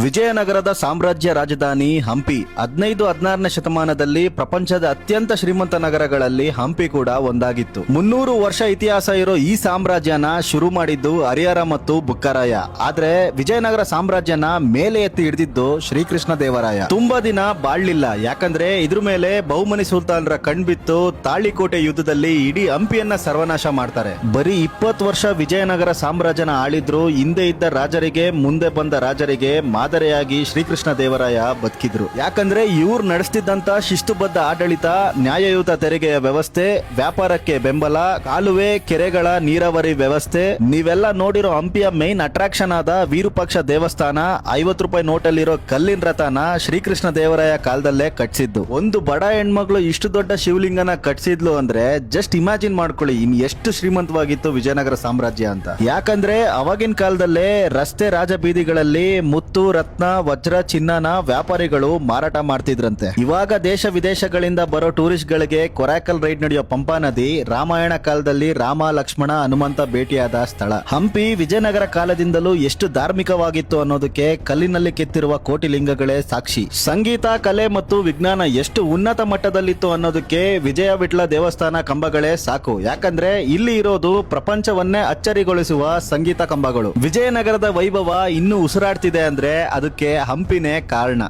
ವಿಜಯನಗರದ ಸಾಮ್ರಾಜ್ಯ ರಾಜಧಾನಿ ಹಂಪಿ 15-16ನೇ ಶತಮಾನದಲ್ಲಿ ಪ್ರಪಂಚದ ಅತ್ಯಂತ ಶ್ರೀಮಂತ ನಗರಗಳಲ್ಲಿ ಹಂಪಿ ಕೂಡ ಒಂದಾಗಿತ್ತು. 300 ವರ್ಷ ಇತಿಹಾಸ ಇರೋ ಈ ಸಾಮ್ರಾಜ್ಯನ ಶುರು ಮಾಡಿದ್ದು ಹರಿಹರ ಮತ್ತು ಬುಕ್ಕರಾಯ. ಆದ್ರೆ ವಿಜಯನಗರ ಸಾಮ್ರಾಜ್ಯನ ಮೇಲೆ ಎತ್ತಿ ಹಿಡಿದಿದ್ದು ಶ್ರೀಕೃಷ್ಣ ದೇವರಾಯ. ತುಂಬಾ ದಿನ ಬಾಳ್ಲಿಲ್ಲ, ಯಾಕಂದ್ರೆ ಇದ್ರ ಮೇಲೆ ಬಹುಮನಿ ಸುಲ್ತಾನರ ಕಣ್ಬಿತ್ತು ತಾಳಿಕೋಟೆ ಯುದ್ಧದಲ್ಲಿ ಇಡೀ ಹಂಪಿಯನ್ನ ಸರ್ವನಾಶ ಮಾಡ್ತಾರೆ. ಬರೀ 20 ವರ್ಷ ವಿಜಯನಗರ ಸಾಮ್ರಾಜ್ಯನ ಆಳಿದ್ರು. ಹಿಂದೆ ಇದ್ದ ರಾಜರಿಗೆ ಮುಂದೆ ಬಂದ ರಾಜರಿಗೆ ಮಾದರಿಯಾಗಿ ಶ್ರೀಕೃಷ್ಣ ದೇವರಾಯ ಬದುಕಿದ್ರು. ಯಾಕಂದ್ರೆ ಇವ್ರು ನಡೆಸ್ತಿದ್ದಂತ ಶಿಸ್ತುಬದ್ಧ ಆಡಳಿತ, ನ್ಯಾಯಯುತ ತೆರಿಗೆಯ ವ್ಯವಸ್ಥೆ, ವ್ಯಾಪಾರಕ್ಕೆ ಬೆಂಬಲ, ಕಾಲುವೆ ಕೆರೆಗಳ ನೀರಾವರಿ ವ್ಯವಸ್ಥೆ. ನೀವೆಲ್ಲ ನೋಡಿರೋ ಹಂಪಿಯ ಮೈನ್ ಅಟ್ರಾಕ್ಷನ್ ಆದ ವಿರೂಪಾಕ್ಷ ದೇವಸ್ಥಾನ, 50 ರೂಪಾಯಿ ನೋಟಲ್ಲಿರೋ ಕಲ್ಲಿನ ರಥನ ಶ್ರೀಕೃಷ್ಣ ದೇವರಾಯ ಕಾಲದಲ್ಲೇ ಕಟ್ಸಿದ್ದು. ಒಂದು ಬಡ ಹೆಣ್ಮಗಳು ಇಷ್ಟು ದೊಡ್ಡ ಶಿವಲಿಂಗನ ಕಟ್ಸಿದ್ಲು ಅಂದ್ರೆ ಜಸ್ಟ್ ಇಮ್ಯಾಜಿನ್ ಮಾಡ್ಕೊಳ್ಳಿ ಇನ್ ಎಷ್ಟು ಶ್ರೀಮಂತವಾಗಿತ್ತು ವಿಜಯನಗರ ಸಾಮ್ರಾಜ್ಯ ಅಂತ. ಯಾಕಂದ್ರೆ ಅವಾಗಿನ ಕಾಲದಲ್ಲೇ ರಸ್ತೆ ರಾಜಬೀದಿಗಳಲ್ಲಿ ಮುತ್ತು, ರತ್ನ, ವಜ್ರ, ಚಿನ್ನನ ವ್ಯಾಪಾರಿಗಳು ಮಾರಾಟ ಮಾಡ್ತಿದ್ರಂತೆ. ಇವಾಗ ದೇಶ ವಿದೇಶಗಳಿಂದ ಬರೋ ಟೂರಿಸ್ಟ್ ಗಳಿಗೆ ಕೊರಾಕಲ್ ರೈಡ್ ನಡೆಯೋ ಪಂಪಾ ನದಿ ರಾಮಾಯಣ ಕಾಲದಲ್ಲಿ ರಾಮ, ಲಕ್ಷ್ಮಣ, ಹನುಮಂತ ಭೇಟಿಯಾದ ಸ್ಥಳ. ಹಂಪಿ ವಿಜಯನಗರ ಕಾಲದಿಂದಲೂ ಎಷ್ಟು ಧಾರ್ಮಿಕವಾಗಿತ್ತು ಅನ್ನೋದಕ್ಕೆ ಕಲ್ಲಿನಲ್ಲಿ ಕೆತ್ತಿರುವ ಕೋಟಿಲಿಂಗಗಳೇ ಸಾಕ್ಷಿ. ಸಂಗೀತ, ಕಲೆ ಮತ್ತು ವಿಜ್ಞಾನ ಎಷ್ಟು ಉನ್ನತ ಮಟ್ಟದಲ್ಲಿತ್ತು ಅನ್ನೋದಕ್ಕೆ ವಿಜಯ ವಿಠಲ ದೇವಸ್ಥಾನ ಕಂಬಗಳೇ ಸಾಕು. ಯಾಕಂದ್ರೆ ಇಲ್ಲಿ ಇರೋದು ಪ್ರಪಂಚವನ್ನೇ ಅಚ್ಚರಿಗೊಳಿಸುವ ಸಂಗೀತ ಕಂಬಗಳು. ವಿಜಯನಗರದ ವೈಭವ ಇನ್ನೂ ಉಸಿರಾಡ್ತಿದೆ ಅಂದ್ರೆ ಅದಕ್ಕೆ ಹಂಪಿನೇ ಕಾರಣ.